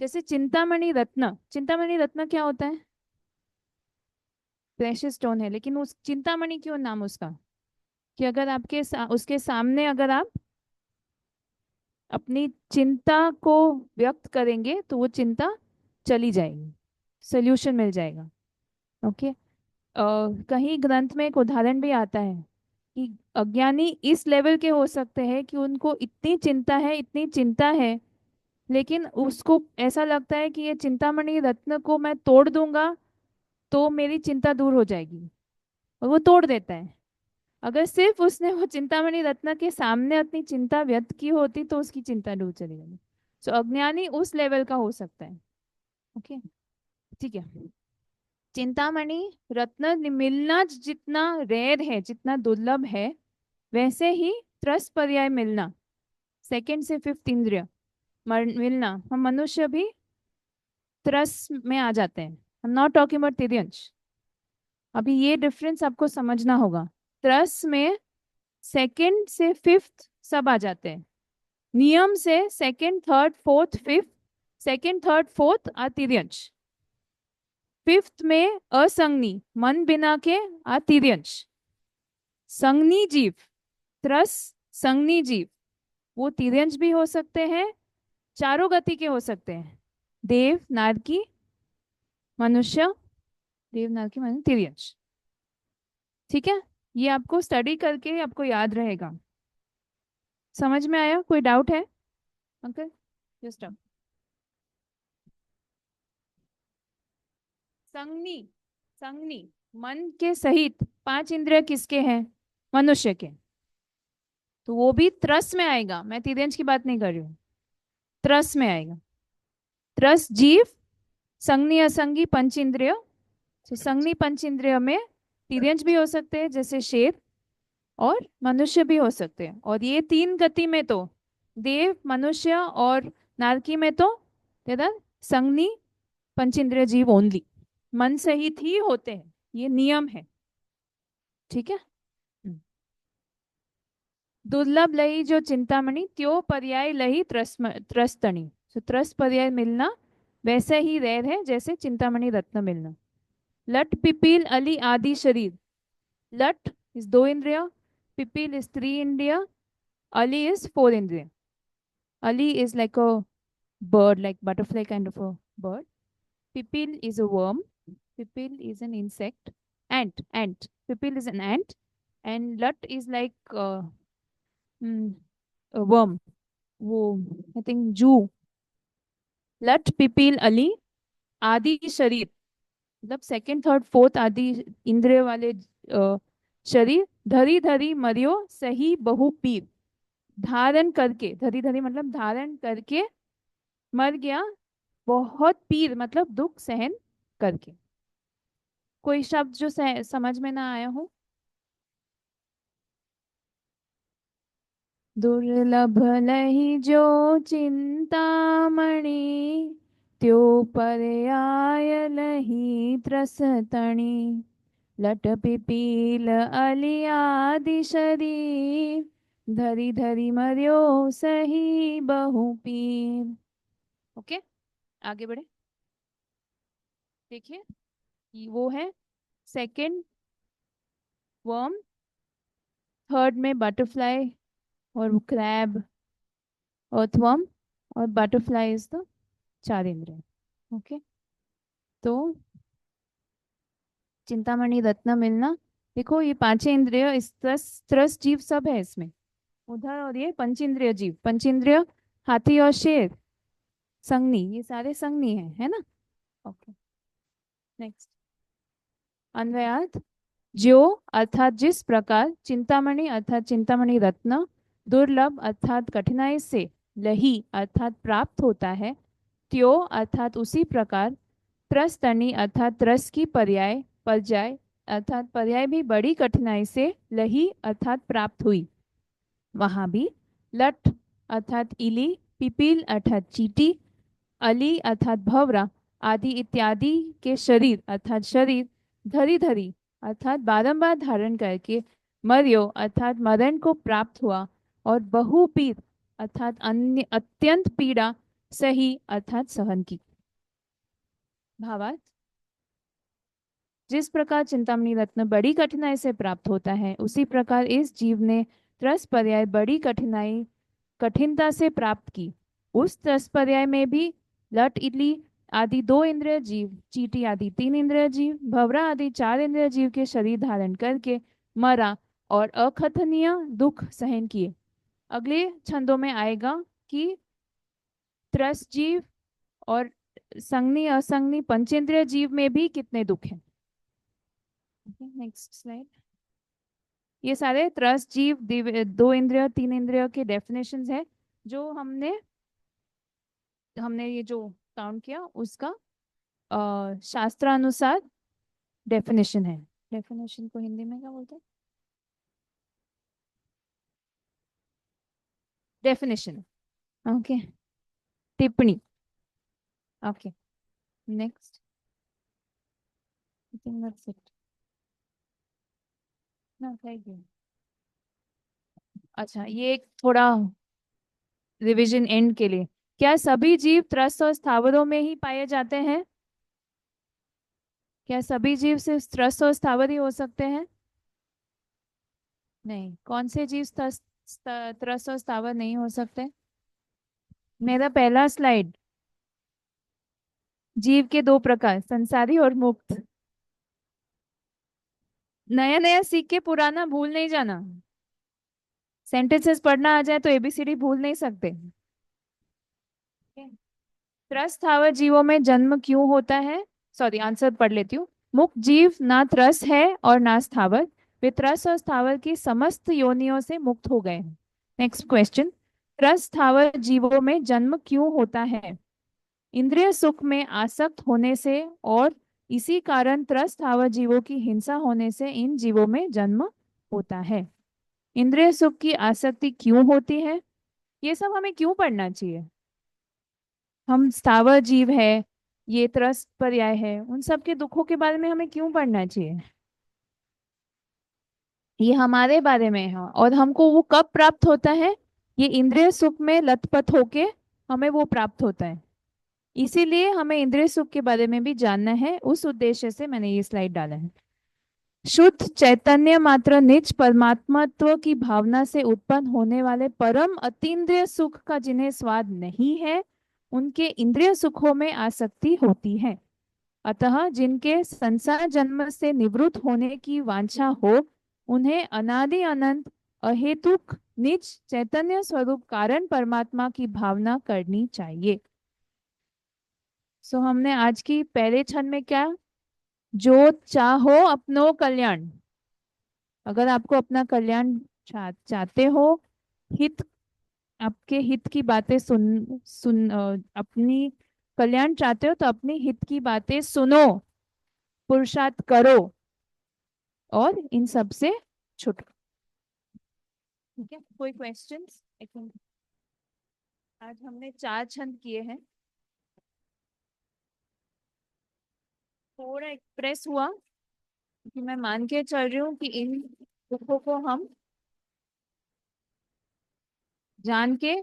जैसे चिंतामणि रत्न, चिंतामणि रत्न क्या होता है? प्रेशियस स्टोन है, लेकिन उस चिंतामणि क्यों नाम उसका? कि अगर उसके सामने अगर आप अपनी चिंता को व्यक्त करेंगे तो वो चिंता चली जाएगी, सोल्यूशन मिल जाएगा। ओके। कहीं ग्रंथ में एक उदाहरण भी आता है कि अज्ञानी इस लेवल के हो सकते हैं कि उनको इतनी चिंता है, इतनी चिंता है, लेकिन उसको ऐसा लगता है कि ये चिंतामणि रत्न को मैं तोड़ दूंगा तो मेरी चिंता दूर हो जाएगी, और वो तोड़ देता है। अगर सिर्फ उसने वो चिंतामणि रत्न के सामने अपनी चिंता व्यक्त की होती तो उसकी चिंता दूर चली जाती। सो अज्ञानी उस लेवल का हो सकता है। ओके, ठीक है। चिंतामणि रत्न मिलना जितना रेयर है, जितना दुर्लभ है, वैसे ही त्रस पर्याय मिलना, सेकंड से फिफ्थ इंद्रिय मिलना, हम मनुष्य भी त्रस में आ जाते हैं। हम नॉट टॉकिंग अबाउट तिर्यंश। अभी ये डिफरेंस आपको समझना होगा। त्रस में सेकंड से फिफ्थ सब आ जाते हैं, नियम से second third fourth fifth, second third fourth तिर्यंश। फिफ्थ में असंगनी मन बिना के तिर्यंश। संगनी जीव, त्रस संगनी जीव, वो तिर्यंश भी हो सकते हैं, चारों गति के हो सकते हैं, देव नारकी मनुष्य, देव नारकी मनुष्य तिर्यंश। ठीक है, ये आपको स्टडी करके आपको याद रहेगा। समझ में आया? कोई डाउट है अंकल? जस्ट संगनी, संगनी मन के सहित पांच इंद्रिय किसके हैं? मनुष्य के। तो वो भी त्रस में आएगा, मैं तिर्यंश की बात नहीं कर रही हूँ, त्रस में आएगा। त्रस जीव, संगनी असंगी पंच इंद्रिय। तो संगनी पंच इंद्रिय में तिर्यंश भी हो सकते हैं जैसे शेर, और मनुष्य भी हो सकते हैं। और ये तीन गति में तो देव मनुष्य और नारकी में तो संगनी पंचेंद्रिय जीव ओनली, मन सहित ही होते हैं, ये नियम है। ठीक है। दुर्लभ लही जो चिंतामणि, त्यो पर्याय लही त्रस्तणी। तो त्रस पर्याय मिलना वैसे ही रेर है जैसे चिंतामणि रत्न मिलना। लट पिपील अली आदि शरीर। लट इज दो इंद्रिय, पिपील इज थ्री इंद्रिय, अली इज फोर इंद्रिय। Ali is like a bird, like butterfly kind of a bird. Pipil is a worm. Pipil is an insect. Ant. Pipil is an ant. And lut is like a worm. वो I think जू। लट pupil Ali आदि शरीर, मतलब second third fourth आदि इंद्रिय वाले शरीर। धरी धरी मरियो सही बहु पीर। धारण करके, धरी धरी मतलब धारण करके मर गया, बहुत पीर मतलब दुख सहन करके। कोई शब्द जो समझ में ना आया हो? दुर्लभ लही जो चिंतामणि, त्यो पर्याय लही त्रसतणी। लट पिपील अली आदि शरीर, धरी धरी मर्यो सही बहु पीर। ओके, आगे बढ़े। देखिए, वो है सेकंड वर्म, थर्ड में बटरफ्लाई और क्रैब, अर्थवर्म, और बटरफ्लाई इज द चार इंद्रिय। ओके, तो चिंतामणि रत्न मिलना, देखो ये पांचें इंद्रिय, इस त्रस जीव सब है इसमें उधर, और ये पंचेंद्रिय जीव, पंचेंद्रिय हाथी और शेर, संगनी, ये सारे संगनी है ना। Okay, next. अन्वयार्थ, जो अर्थात जिस प्रकार चिंतामणि अर्थात चिंतामणि रत्न दुर्लभ अर्थात कठिनाई से, लही अर्थात प्राप्त होता है, त्यो अर्थात उसी प्रकार, त्रस्तनी अर्थात त्रस की पर्याय पर्याय अर्थात पर्याय भी बड़ी कठिनाई से लही अर्थात प्राप्त हुई, वहां भी लट अर्थात इली, पिपील अर्थात चीटी, अली अर्थात भवरा आदि इत्यादि के शरीर अर्थात शरीर, धरी धरी अर्थात बारंबार धारण करके, मर्यो अर्थात मरण को प्राप्त हुआ, और बहुपीर अर्थात अन्य अत्यंत पीड़ा सही अर्थात सहन की। भावार्थ, जिस प्रकार चिंतामणि रत्न बड़ी कठिनाई से प्राप्त होता है, उसी प्रकार इस जीव ने त्रस पर्याय बड़ी कठिनता से प्राप्त की। उस त्रस पर्याय में भी लट इडली आदि 2 इंद्रिय जीव, चींटी आदि 3 इंद्रिय जीव, भवरा आदि 4 इंद्रिय जीव के शरीर धारण करके मरा और अकथनीय दुख सहन किए। अगले छंदों में आएगा कि त्रस जीव और संगनी असंगनी पंचेंद्रिय जीव में भी कितने दुख हैं। Next slide. ये सारे त्रस जीव 2 इंद्रिय 3 इंद्रिय के डेफिनेशंस है जो हमने हमने ये जो काउंट किया उसका शास्त्रानुसार डेफिनेशन है। डेफिनेशन को हिंदी में क्या बोलते हैं? डेफिनेशन। ओके, टिप्पणी। Okay, next. I think that's it. ना, थैंक यू। अच्छा, ये एक थोड़ा रिवीजन एंड के लिए, क्या सभी जीव त्रस्त और स्थावरों में ही पाए जाते हैं? क्या सभी जीव सिर्फ त्रस्त और स्थावर ही हो सकते हैं? नहीं। कौन से जीव त्रस्त और स्थावर नहीं हो सकते? मेरा पहला स्लाइड, जीव के 2 प्रकार, संसारी और मुक्त। नया नया सीख के पुराना भूल नहीं जाना। सेंटेंसेस पढ़ना आ जाए तो एबीसीडी भूल नहीं सकते। त्रस्त स्थावर जीवों में जन्म क्यों होता है? सॉरी, आंसर पढ़ लेती हूँ। मुक्त जीव ना त्रस्त है और ना स्थावर, वे त्रस्त और स्थावर की समस्त योनियों से मुक्त हो गए हैं। नेक्स्ट क्वेश्चन, त्रस्त स्थावर जीवों में जन्म क्यों होता है? इंद्रिय सुख में आसक्त होने से और इसी कारण त्रस्त स्थावर जीवों की हिंसा होने से इन जीवों में जन्म होता है। इंद्रिय सुख की आसक्ति क्यों होती है? ये सब हमें क्यों पढ़ना चाहिए? हम स्थावर जीव है, ये त्रस्त पर्याय है, उन सब के दुखों के बारे में हमें क्यों पढ़ना चाहिए? ये हमारे बारे में है और हमको वो कब प्राप्त होता है? ये इंद्रिय सुख में लथपथ होके हमें वो प्राप्त होता है। इसीलिए हमें इंद्रिय सुख के बारे में भी जानना है, उस उद्देश्य से मैंने ये स्लाइड डाला है। शुद्ध चैतन्य मात्र निज परमात्मत्व की भावना से उत्पन्न होने वाले परम अतीन्द्रिय सुख का जिन्हें स्वाद नहीं है, उनके इंद्रिय सुखों में आसक्ति होती है। अतः जिनके संसार जन्म से निवृत्त होने की वांछा हो, उन्हें अनादि अनंत अहेतुक निज चैतन्य स्वरूप कारण परमात्मा की भावना करनी चाहिए। सो हमने आज की पहले छंद में क्या, जो चाहो अपनो कल्याण। अगर आपको अपना कल्याण चाहते हो, हित, आपके हित की बातें अपनी कल्याण चाहते हो तो अपनी हित की बातें सुनो, पुरुषार्थ करो और इन सब से छुटो। ठीक है, कोई क्वेश्चंस? आज हमने 4 छंद किए हैं। थोड़ा एक्सप्रेस हुआ कि मैं मान के चल रही हूँ कि इन दुखों को हम जान के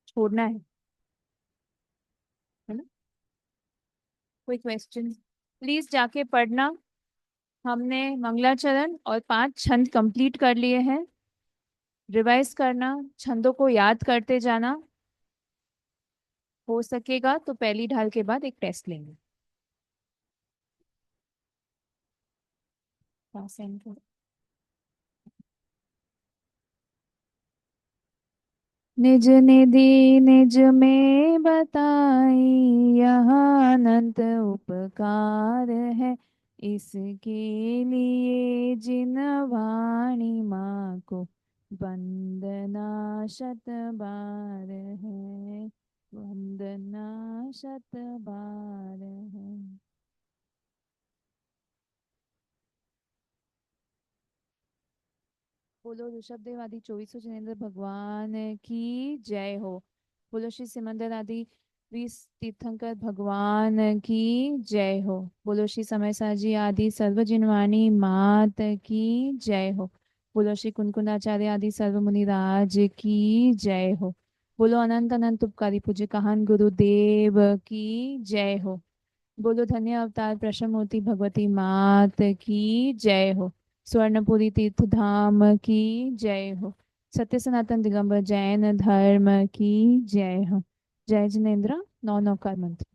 छोड़ना है ना? कोई क्वेश्चन? प्लीज जाके पढ़ना। हमने मंगलाचरण और 5 छंद कंप्लीट कर लिए हैं। रिवाइज करना, छंदों को याद करते जाना। हो सकेगा तो पहली ढाल के बाद एक टेस्ट लेंगे। निज निधि निज में बताई, यह अनंत उपकार है। इसके लिए जिन वाणी माँ को वंदना शत बार है, वंदना शत बार है। बोलो ऋषभदेव आदि 24 जिनेन्द्र भगवान की जय हो। बोलो श्री सिमंदर आदि 20 तीर्थंकर भगवान की जय हो। बोलो श्री समय साजी आदि सर्वजिनवाणी मात की जय हो। बोलो श्री कुनकुंदाचार्य आदि सर्व मुनिराज की जय हो। बोलो अनंत अनंत उपकारी पूज्य काहन गुरुदेव की जय हो। बोलो धन्य अवतार प्रशमूर्ति भगवती मात की जय हो। स्वर्णपुरी तीर्थ धाम की जय हो। सत्य सनातन दिगंबर जैन धर्म की जय हो। जय जिनेन्द्र। नौ नौकार मंत्र।